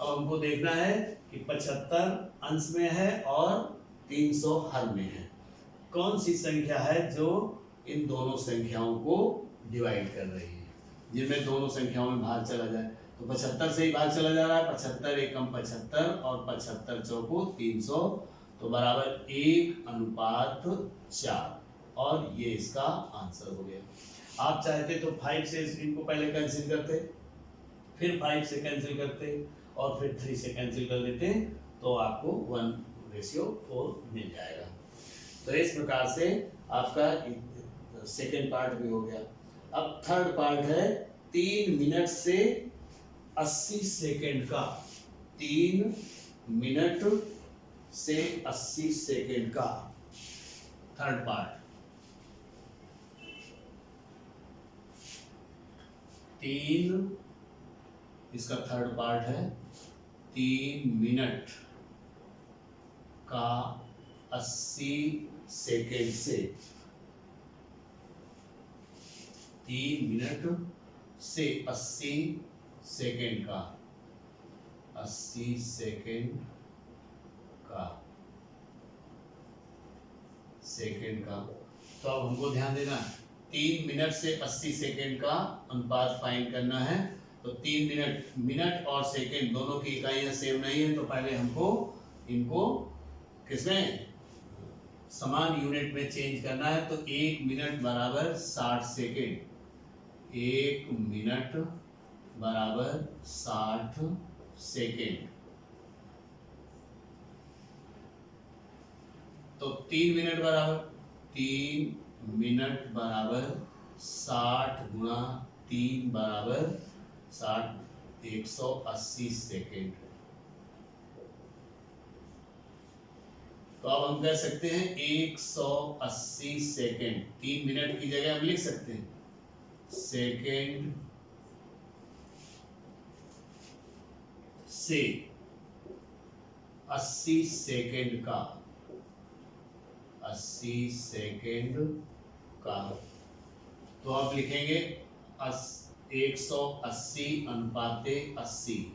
अब हमको देखना है कि 75 अंश में है और 300 हर में है। कौन सी संख्या है जो इन दोनों संख्याओं को डिवाइड कर रही है, जिनमें दोनों संख्याओं में भाग चला जाए। तो 75 से ही भाग चला जा रहा है, 75 एकम 75 और 75 चौको 300, तो बराबर 1/4, और ये इसका आंसर हो गया। आप चाहते तो 5 से इनको पहले कैंसिल करते, फिर 5 से कैंसिल करते और फिर 3 से कैंसिल कर देते, तो आपको 1:4 मिल जाएगा। तो इस प्रकार से आपका सेकेंड पार्ट भी हो गया। अब थर्ड पार्ट है 3 मिनट से 80 सेकेंड का। 3 मिनट से 80 सेकेंड का थर्ड पार्ट। 3 इसका थर्ड पार्ट है 3 मिनट का 80 सेकेंड से। 3 मिनट से 80 सेकेंड का 80 सेकेंड का तो अब हमको ध्यान देना है 3 मिनट से 80 सेकेंड का अनुपात फाइंड करना है। तो 3 मिनट और सेकेंड दोनों की इकाइयां सेम नहीं है, तो पहले हमको इनको किसमें समान यूनिट में चेंज करना है। तो 1 मिनट बराबर 60 सेकेंड, 1 मिनट बराबर 60 सेकेंड। तो 3 मिनट बराबर 60 गुणा 3 बराबर 60, 180 सेकेंड। तो अब हम कह सकते हैं 180 सेकेंड। 3 मिनट की जगह हम लिख सकते हैं सेकेंड से 80 सेकेंड का 80 सेकेंड का। तो आप लिखेंगे 180/80।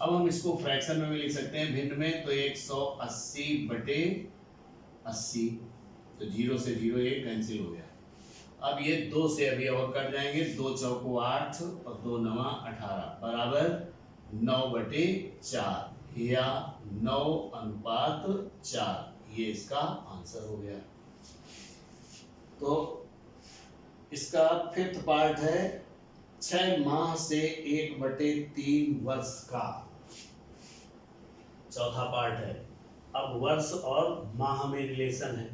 अब हम इसको फ्रैक्शन में भी लिख सकते हैं, भिन्न में, तो 180/80, तो 0 से 0 ये कैंसिल हो गया। अब ये 2 से अभी और कट जाएंगे, 2 चौको 8 और 2 नवा 18 बराबर 9/4 या 9/4। ये इसका आंसर हो गया। तो इसका फिफ्थ पार्ट है 6 माह से 1/3 वर्ष का। चौथा पार्ट है, अब वर्ष और माह में रिलेशन है,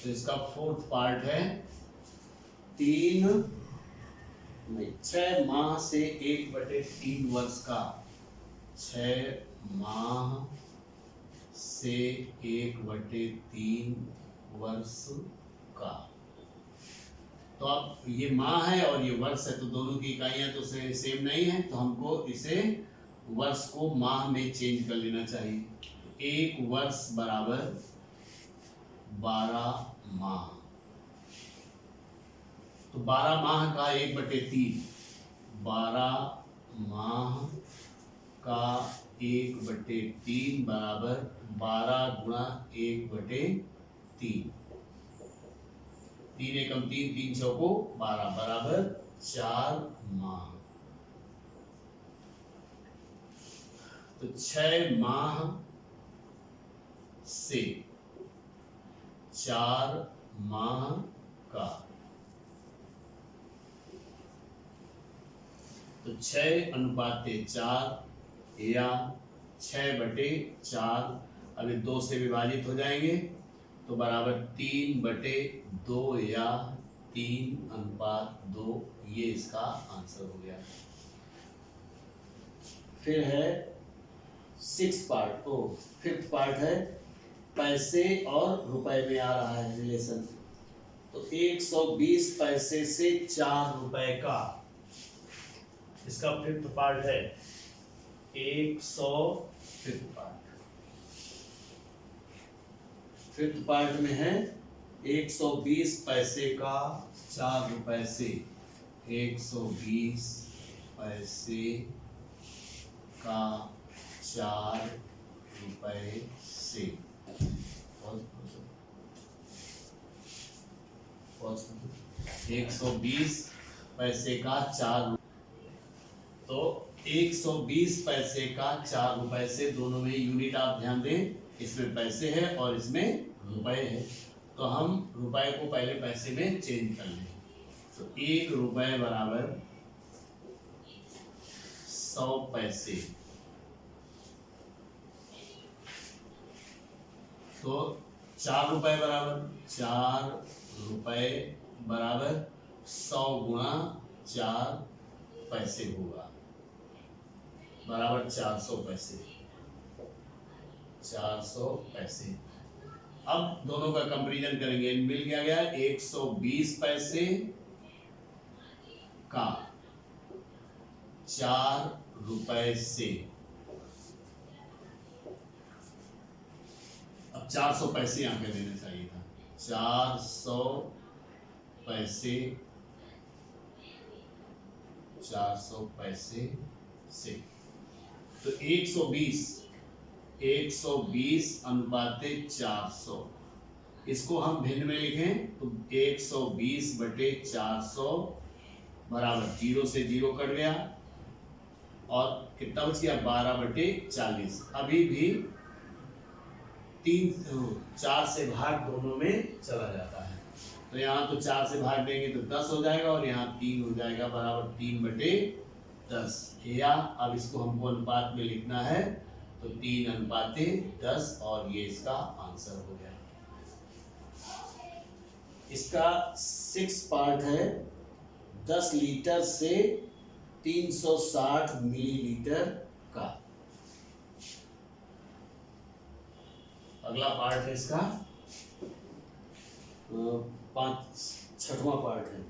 तो इसका फोर्थ पार्ट है 6 माह से 1/3 वर्ष का। 6 माह से 1/3 वर्ष का। तो अब ये माह है और ये वर्ष है, तो दोनों की इकाइयां तो सेम नहीं है, तो हमको इसे वर्ष को माह में चेंज कर लेना चाहिए। 1 वर्ष बराबर 12 माह। तो 12 माह का 1/3, 12 माह का 1/3 बराबर 12 गुणा 1/3। 3 एकम 3, 3 चौको 12 बराबर 4 माह। तो 6 माह से 4 माह का, तो 6/4, या 6/4, अभी 2 से विभाजित हो जाएंगे तो बराबर 3/2 या 3:2, ये इसका आंसर हो गया। फिर है 5th पार्ट है पैसे और रुपए में आ रहा है रिलेशन। तो 120 पैसे से 4 रुपए का, इसका 5th पार्ट है 5th पार्ट में है 120 पैसे का 4 रुपए से, 120 पैसे का 4 रुपए से। 120 पैसे का 4, तो 120 पैसे का 4 रुपए से, दोनों में यूनिट आप ध्यान दें, इसमें पैसे है और इसमें रुपए है। तो हम रुपए को पहले पैसे में चेंज कर लें। तो 1 रुपए बराबर 100 पैसे। तो 4 रुपए बराबर 100 गुणा 4 पैसे होगा, बराबर 400 पैसे। 400 पैसे। अब दोनों का कंपैरिजन करेंगे, मिल गया 120 पैसे का 4 रुपए से। अब 400 पैसे यहां पे देना चाहिए था, 400 पैसे, 400 पैसे से। तो 120 अनुपाते 400, इसको हम भिन्न में लिखें तो 120/400 बराबर 0 से 0 कट गया और कितना बच गया 12/40। अभी भी 4 से भाग दोनों में चला जाता है, तो यहाँ तो 4 से भाग देंगे तो 10 हो जाएगा और यहाँ 3 हो जाएगा, बराबर 3/10। या अब इसको हमको अनुपात में लिखना है तो 3:10 और ये इसका आंसर हो गया। इसका 6th पार्ट है 10 लीटर से 360 मिलीलीटर का। अगला पार्ट है इसका 6वां पार्ट है।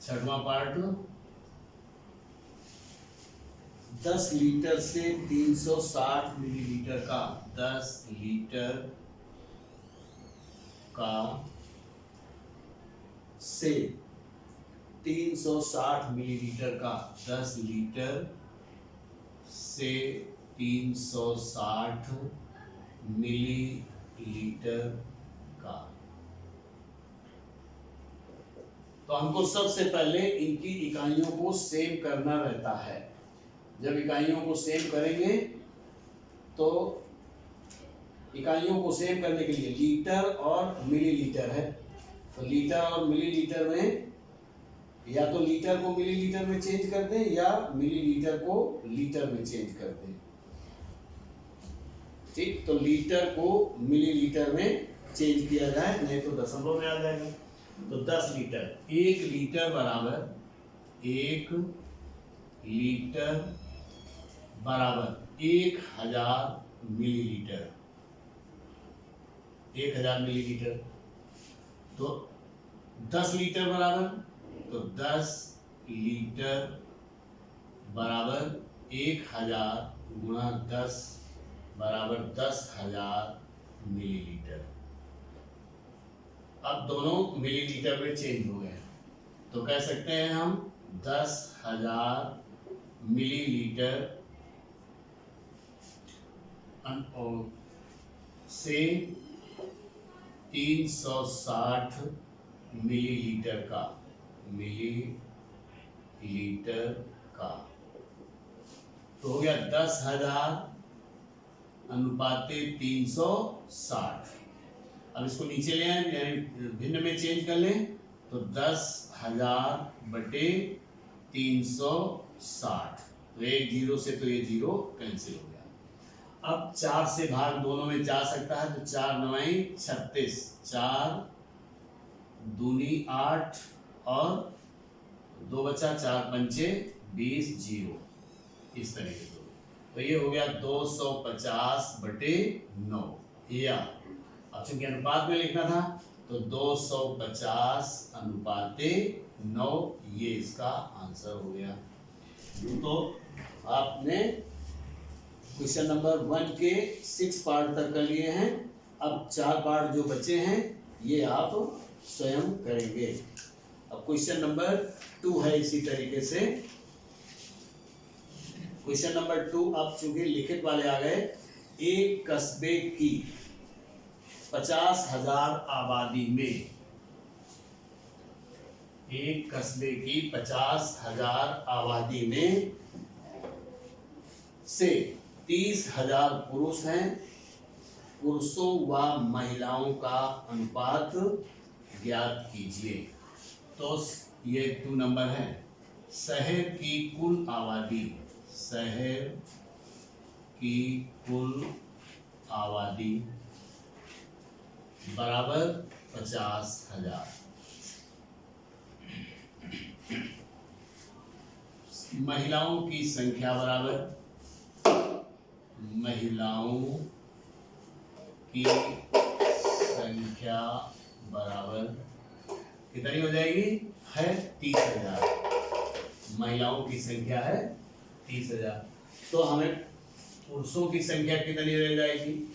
6वां पार्ट 10 लीटर से 360 मिलीलीटर का, 10 लीटर का से 360 मिलीलीटर का, 10 लीटर से 360 मिलीलीटर का। तो हमको सबसे पहले इनकी इकाइयों को सेम करना रहता है। जब इकाइयों को सेम करेंगे तो इकाइयों को सेम करने के लिए लीटर और मिलीलीटर है, तो लीटर और मिलीलीटर में या तो लीटर को मिलीलीटर में चेंज कर दें या मिलीलीटर को लीटर में चेंज कर दें। ठीक, तो लीटर को मिलीलीटर में चेंज किया जाए, नहीं तो दशमलव में आ जाएगा। तो 10 लीटर, 1 लीटर बराबर 1 लीटर बराबर 1000 मिलीलीटर, 1000 मिलीलीटर। तो 10 लीटर बराबर, तो 10 लीटर बराबर 1000 गुणा 10 बराबर 10,000 मिलीलीटर। अब दोनों मिलीलीटर में चेंज हो गए, तो कह सकते हैं हम 10,000 मिलीलीटर से 360 मिलीलीटर का, मिलीलीटर का, तो हो गया 10,000 अनुपाते 360। अब इसको नीचे ले आए, यानी भिन्न में चेंज कर लें तो 10,000/360 तो 1 0 से तो ये 0 कैंसिल हो गया। अब 4 से भाग दोनों में जा सकता है, तो 4 9 36, 4 दूनी 8 और 2 बचा, 4 पंचे 20 0, इस तरीके से। तो ये हो गया 250/9, या अब चूंकि अनुपात में लिखना था तो 250/9, ये इसका आंसर हो गया। तो आपने क्वेश्चन नंबर 1 के 6 पार्ट तक कर लिए हैं। अब 4 पार्ट जो बचे हैं ये आप स्वयं करेंगे। अब क्वेश्चन नंबर 2 है इसी तरीके से। क्वेश्चन नंबर 2, अब चूंकि लिखित वाले आ गए, एक कस्बे की 50,000 आबादी में, एक कस्बे की 50,000 आबादी में से 30,000 पुरुष हैं। पुरुषों व महिलाओं का अनुपात ज्ञात कीजिए। तो ये 2 नंबर है। शहर की कुल आबादी, शहर की कुल आबादी बराबर 50,000। महिलाओं की संख्या बराबर, महिलाओं की संख्या बराबर कितनी हो जाएगी? है 30,000। महिलाओं की संख्या है 30,000। तो हमें पुरुषों की संख्या कितनी रह जाएगी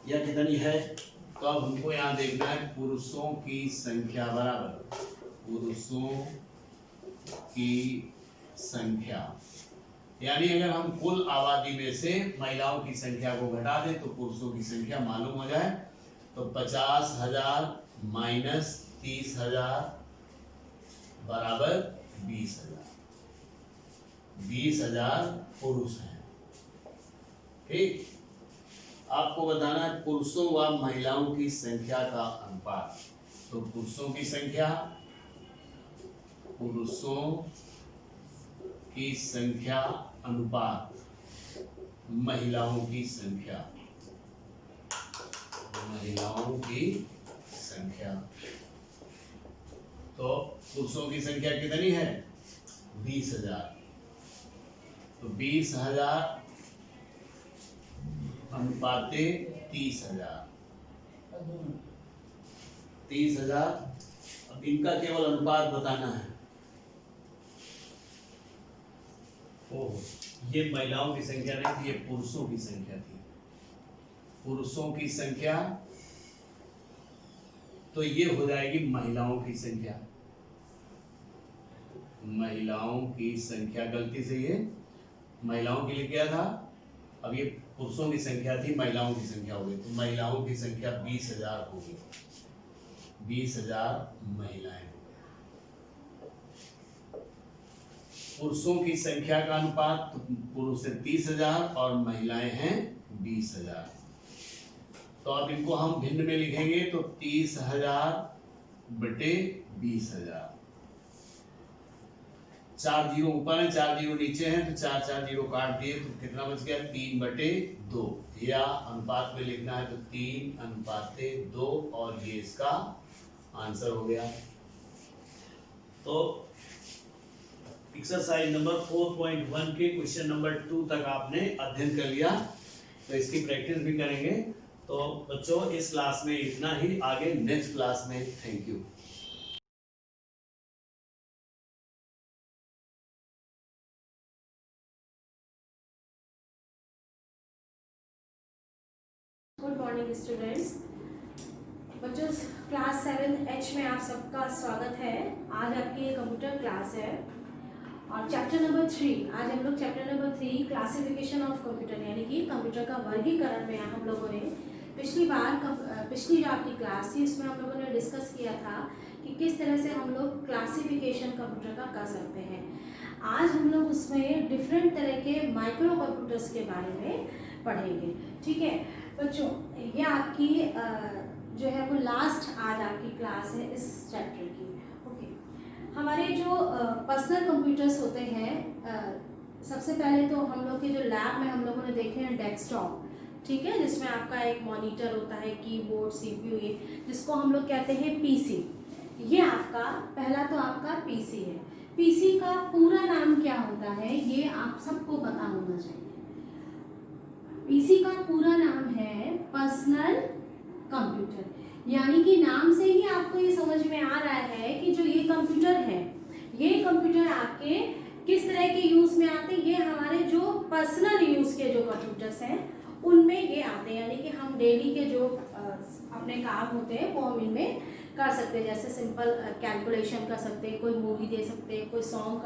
या कितनी है? तो अब हमको यहाँ देखना है पुरुषों की संख्या बराबर, पुरुषों की संख्या, यानी अगर हम कुल आबादी में से महिलाओं की संख्या को घटा दें तो पुरुषों की संख्या मालूम हो जाए। तो 50,000 माइनस 30,000 बराबर 20,000। 20,000 पुरुष हैं। ठीक, आपको बताना है पुरुषों व महिलाओं की संख्या का अनुपात। तो पुरुषों की संख्या, पुरुषों की संख्या अनुपात महिलाओं की संख्या, महिलाओं की संख्या। तो पुरुषों की संख्या कितनी है? 20,000। तो 20,000 अनुपाते 30,000। 30,000। अब इनका केवल अनुपात बताना है। ओह, ये महिलाओं की संख्या नहीं थी, ये पुरुषों की संख्या थी। पुरुषों की संख्या तो ये हो जाएगी महिलाओं की संख्या, महिलाओं की संख्या। गलती से ये महिलाओं के लिए क्या था, अब ये पुरुषों की संख्या थी, महिलाओं की संख्या हो गई। तो महिलाओं की संख्या 20,000 होगी। 20,000 महिलाएं। पुरुषों की संख्या का अनुपात, तो पुरुष है 30,000 और महिलाएं हैं 20,000। तो अब इनको हम भिन्न में लिखेंगे तो 30,000/20,000। 4 जीरो ऊपर है, 4 जीरो नीचे हैं, तो 4 जीरो काट दिए तो कितना बच गया? 3/2। या अनुपात में लिखना है तो 3:2 और ये इसका आंसर हो गया। तो एक्सरसाइज नंबर 4.1 के क्वेश्चन नंबर 2 तक आपने अध्ययन कर लिया। तो इसकी प्रैक्टिस भी करेंगे। तो बच्चों इस क्लास में इतना ही, आगे नेक्स्ट क्लास में। Thank you. Good morning students. बच्चों क्लास 7H में आप सबका स्वागत है। आज आपकी कंप्यूटर क्लास है और चैप्टर नंबर 3, आज हम लोग chapter number 3 classification of computer यानी कि कंप्यूटर का वर्गीकरण में हम लोगों ने पिछली जो आपकी क्लास थी उसमें हम लोगों ने डिस्कस किया था कि किस तरह से हम लोग क्लासिफिकेशन कंप्यूटर का कर सकते हैं। आज हम लोग उसमें डिफरेंट तरह के माइक्रो कंप्यूटर्स के बारे में पढ़ेंगे। ठीक है बच्चों, ये आपकी जो है वो लास्ट आज आपकी क्लास है इस चैप्टर की। ओके, हमारे जो पर्सनल कंप्यूटर्स होते हैं सबसे पहले तो हम लोग के जो लैब में हम लोगों ने देखे हैं डेस्कटॉप, ठीक है, जिसमें आपका एक मॉनिटर होता है, कीबोर्ड, सीपीयू, ये जिसको हम लोग कहते हैं पीसी। ये आपका पहला तो आपका पीसी है। पीसी का पूरा नाम क्या होता है ये आप सबको पता होना चाहिए। पीसी का पूरा नाम है पर्सनल कंप्यूटर, यानी कि नाम से ही आपको ये समझ में आ रहा है कि जो ये कंप्यूटर है, ये कंप्यूटर आपके किस तरह के यूज में आते हैं। ये हमारे जो पर्सनल यूज के जो कंप्यूटर्स हैं उनमें ये आते हैं, यानी कि हम डेली के जो अपने काम होते हैं वो हम इनमें कर सकते हैं। जैसे सिंपल कैलकुलेशन कर सकते हैं, कोई मूवी दे सकते हैं, कोई सॉन्ग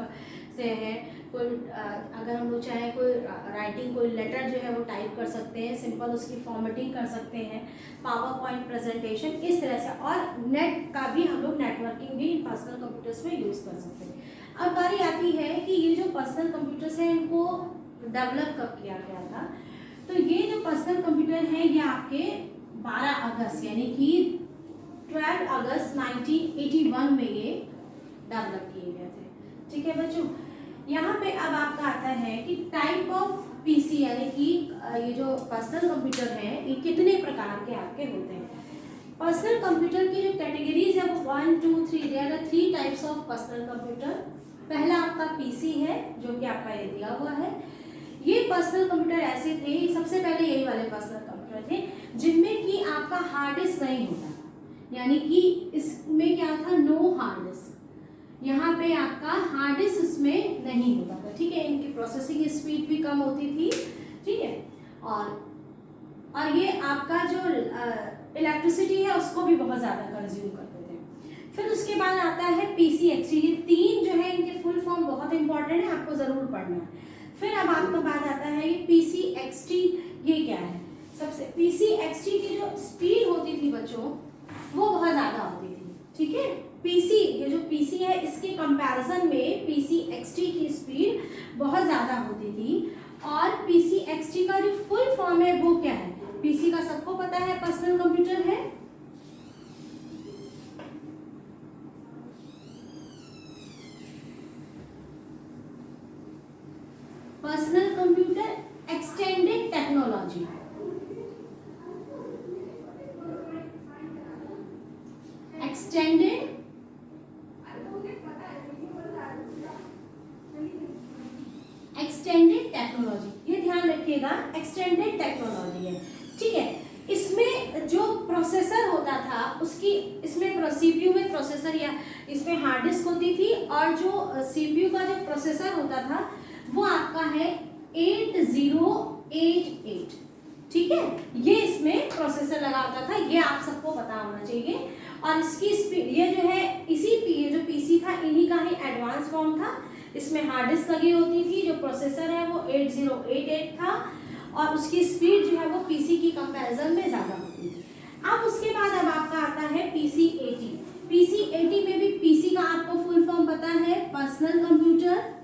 से है, कोई अगर हम लोग चाहें कोई राइटिंग, कोई लेटर जो है वो टाइप कर सकते हैं, सिंपल उसकी फॉर्मेटिंग कर सकते हैं, पावर पॉइंट प्रेजेंटेशन, इस तरह से। और नेट का भी हम लोग नेटवर्किंग भी पर्सनल कंप्यूटर्स में यूज़ कर सकते हैं। अब बारी आती है कि ये जो पर्सनल कंप्यूटर्स हैं इनको डेवलप कब किया गया था। तो ये जो पर्सनल कंप्यूटर है ये आपके 12 अगस्त यानी कि 12 अगस्त 1981 में ये डेवलप किए गए थे। ठीक है बच्चों, यहाँ पे अब आपका आता है कि टाइप ऑफ पीसी, यानी कि ये जो पर्सनल कंप्यूटर है ये कितने प्रकार के आपके होते हैं। पर्सनल कंप्यूटर की जो कैटेगरीज है वो 1, 2, 3, there are 3 types of personal computer. पहला आपका पीसी है जो कि आपका ये दिया हुआ है। ये पर्सनल कंप्यूटर ऐसे थे, सबसे पहले यही वाले पर्सनल कंप्यूटर थे जिनमें कि आपका हार्ड डिस्क नहीं होता, यानी कि इसमें क्या था, नो हार्ड डिस्क। यहाँ पे आपका हार्ड डिस्क इसमें नहीं होता था, ठीक है। इनकी प्रोसेसिंग स्पीड भी कम होती थी, ठीक है। और ये आपका जो इलेक्ट्रिसिटी है उसको भी बहुत ज़्यादा कंज्यूम करते थे। फिर उसके बाद आता है पीसी एक्सटी। ये 3 जो है इनके फुल फॉर्म बहुत इंपॉर्टेंट है, आपको ज़रूर पढ़ना है। फिर अब आपका बात आता है ये पीसी एक्सटी, ये क्या है। सबसे पीसी एक्सटी की जो स्पीड होती थी बच्चों वो बहुत ज़्यादा होती थी, ठीक है। पीसी, ये जो पीसी है इसके कंपैरिजन में पीसी एक्सटी की स्पीड बहुत ज़्यादा होती थी। और पीसी एक्सटी का जो फुल फॉर्म है वो क्या है, पीसी का सबको पता है पर्सनल कंप्यूटर है, personal computer extended technology. Extended technology, ये ध्यान रखिएगा, एक्सटेंडेड टेक्नोलॉजी है, ठीक है। इसमें जो प्रोसेसर होता था उसकी, इसमें सीपीयू में प्रोसेसर या इसमें हार्ड डिस्क होती थी, और जो सीपीयू का जो प्रोसेसर होता था वो आपका है 8088, ठीक है। ये इसमें प्रोसेसर लगा होता था, ये आप सबको पता होना चाहिए। और इसकी स्पीड, ये जो है ये जो पीसी था इन्हीं का ही एडवांस फॉर्म था। इसमें हार्ड डिस्क लगी होती थी, जो प्रोसेसर है वो 8088 था, और उसकी स्पीड जो है वो पीसी की कंपैरिजन में ज़्यादा होती थी। अब उसके बाद अब आपका आता है पीसी 80। पीसी 80 में भी पीसी का आपको फुल फॉर्म पता है, पर्सनल कंप्यूटर,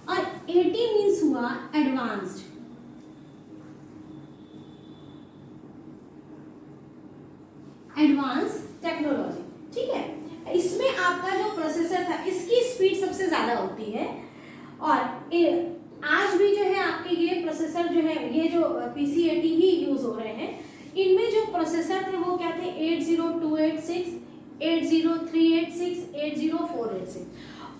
और 80 मीन्स हुआ एडवांस्ड। एडवांस टेक्नोलॉजी, ठीक है। इसमें आपका जो प्रोसेसर था इसकी स्पीड सबसे ज्यादा होती है, और आज भी जो है आपके ये प्रोसेसर जो है, ये जो पीसी 80 ही यूज हो रहे हैं। इनमें जो प्रोसेसर थे वो क्या थे, 80286, 80386, 80486।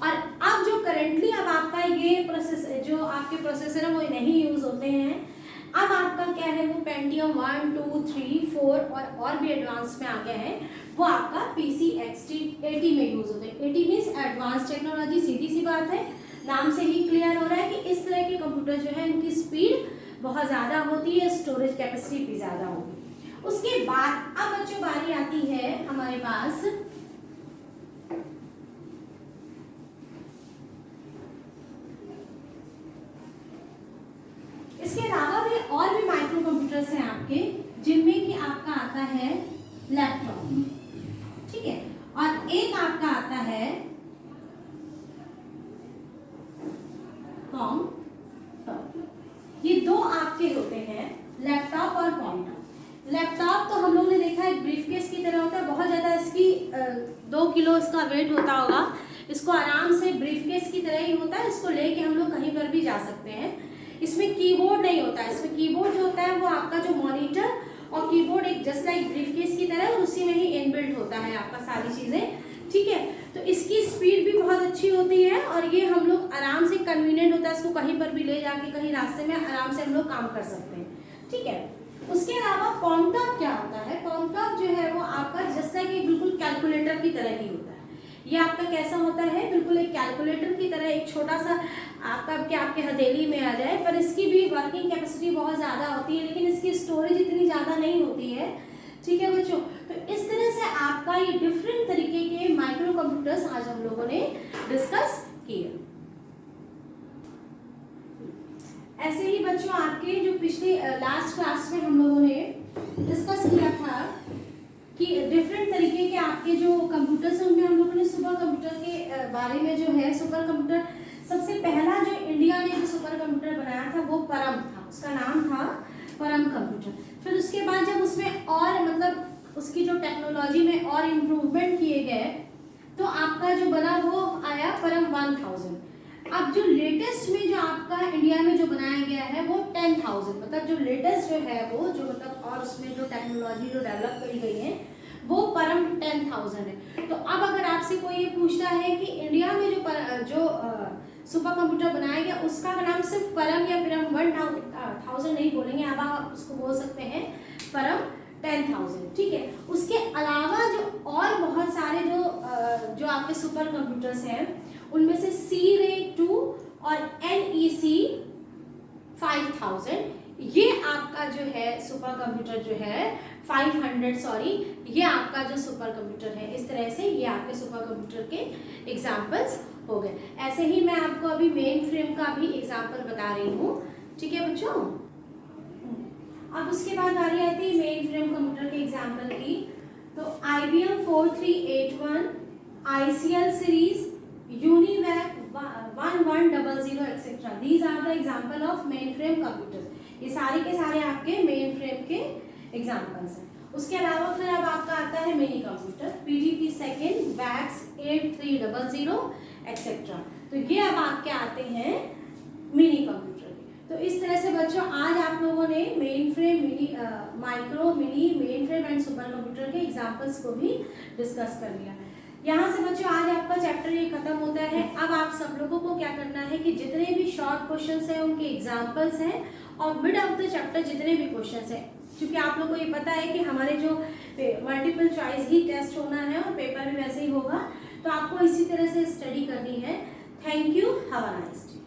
और अब जो करंटली अब आपका ये प्रोसेसर, जो आपके प्रोसेसर है वो नहीं यूज होते हैं। अब आपका क्या है, वो पेंटियम 1, 2, 3, 4 और भी एडवांस में आ गया है, वो आपका पीसी एक्सटी 80 में यूज होते हैं। 80 मीन्स एडवांस टेक्नोलॉजी, सीधी सी बात है, नाम से ही क्लियर हो रहा है कि इस तरह के कंप्यूटर जो है इनकी स्पीड बहुत ज़्यादा होती है, स्टोरेज कैपेसिटी भी ज़्यादा होगी। उसके बाद अब बच्चों बारी आती है हमारे पास इसके अलावा भी और भी माइक्रो कंप्यूटर्स हैं आपके, जिनमें कि आपका आता है लैपटॉप, ठीक है, और एक आपका आता है कॉम्पटॉप। ये दो आपके होते हैं, लैपटॉप और कॉम्पटॉप। लैपटॉप तो हम लोग ने देखा है ब्रीफकेस की तरह होता है, बहुत ज़्यादा इसकी 2 किलो इसका वेट होता होगा। इसको आराम से ब्रीफकेस की तरह ही होता है, इसको लेके हम लोग कहीं पर भी जा सकते हैं। इसमें कीबोर्ड नहीं होता है, इसमें कीबोर्ड जो होता है वो आपका जो मॉनिटर और कीबोर्ड एक जस्ट लाइक ब्रीफकेस की तरह और उसी में ही इनबिल्ट होता है आपका सारी चीज़ें, ठीक है। तो इसकी स्पीड भी बहुत अच्छी होती है और ये हम लोग आराम से कन्वीनियंट होता है, इसको कहीं पर भी ले जाके कहीं रास्ते में आराम से हम लोग काम कर सकते हैं, ठीक है। उसके अलावा कॉन्काव क्या होता है? कॉन्काव जो है वो आपका जस्ट लाइक एक बिल्कुल कैलकुलेटर की तरह ही होता है। ये आपका कैसा होता है? बिल्कुल एक कैलकुलेटर की तरह, एक छोटा सा आपके हथेली में आ जाए, पर इसकी भी वर्किंग कैपेसिटी बहुत ज़्यादा होती है, लेकिन इसकी स्टोरेज इतनी ज़्यादा नहीं होती है, ठीक है बच्चों। तो इस तरह से आपका ये डिफरेंट तरीके के माइक्रो कंप्यूटर्स आज हम लोगों ने डिस्कस किए। ऐसे ही बच्चों आपके जो पिछले लास्ट क्लास में हम लोगों ने डिस्कस किया था कि डिफरेंट तरीके के आपके जो कंप्यूटर्स हैं उनमें हम लोगों ने सुपर कंप्यूटर के बारे में जो है, सुपर कंप्यूटर सबसे पहला जो इंडिया ने जो सुपर कंप्यूटर बनाया था वो परम था, उसका नाम था परम कंप्यूटर। फिर उसके बाद जब उसमें और मतलब उसकी जो टेक्नोलॉजी में और इम्प्रूवमेंट किए गए तो आपका जो बना वो आया परम 1000। अब जो लेटेस्ट में जो आपका इंडिया में जो बनाया गया है वो 10,000, मतलब जो लेटेस्ट जो है वो जो मतलब और उसमें जो टेक्नोलॉजी जो डेवलप करी गई है वो परम 10,000 है। तो अब अगर आपसे कोई ये पूछता है कि इंडिया में जो सुपर कंप्यूटर बनाया गया उसका नाम सिर्फ परम या परम 1000 नहीं बोलेंगे, अब आप उसको बोल सकते हैं परम 10,000, ठीक है। उसके अलावा जो और बहुत सारे जो आपके सुपर कंप्यूटर्स हैं उनमें से C-Ray 2 और NEC 5000, ये आपका जो है सुपर कंप्यूटर जो है 500 सॉरी, ये आपका जो सुपर कंप्यूटर है। इस तरह से ये आपके सुपर कंप्यूटर के एग्जाम्पल्स हो गए। ऐसे ही मैं आपको अभी मेन फ्रेम का भी एग्जाम्पल बता रही हूँ, ठीक है बच्चों। अब उसके बाद बारी आती है मेन फ्रेम कंप्यूटर के एग्जाम्पल की। तो IBM 4381, ICL series, UNIVAC 1100 et cetera, these are the example of mainframe computer. ये सारे के सारे आपके मेन फ्रेम के एग्जाम्पल्स हैं। उसके अलावा फिर अब आपका आता है mini computer, PDP second, VAX 8300 etcetera. तो ये अब आपके आते हैं मिनी कंप्यूटर। तो इस तरह से बच्चों आज आप लोगों ने main frame, mini, micro, mini, main frame and super computer के एग्जाम्पल्स को भी डिस्कस कर लिया। यहाँ से बच्चों आज आपका चैप्टर ये खत्म होता है। अब आप सब लोगों को क्या करना है कि जितने भी शॉर्ट क्वेश्चंस हैं उनके एग्जाम्पल्स हैं और मिड ऑफ द चैप्टर जितने भी क्वेश्चंस हैं, क्योंकि आप लोगों को ये पता है कि हमारे जो मल्टीपल चॉइस ही टेस्ट होना है और पेपर भी वैसे ही होगा, तो आपको इसी तरह से स्टडी करनी है। Thank you, have a nice day.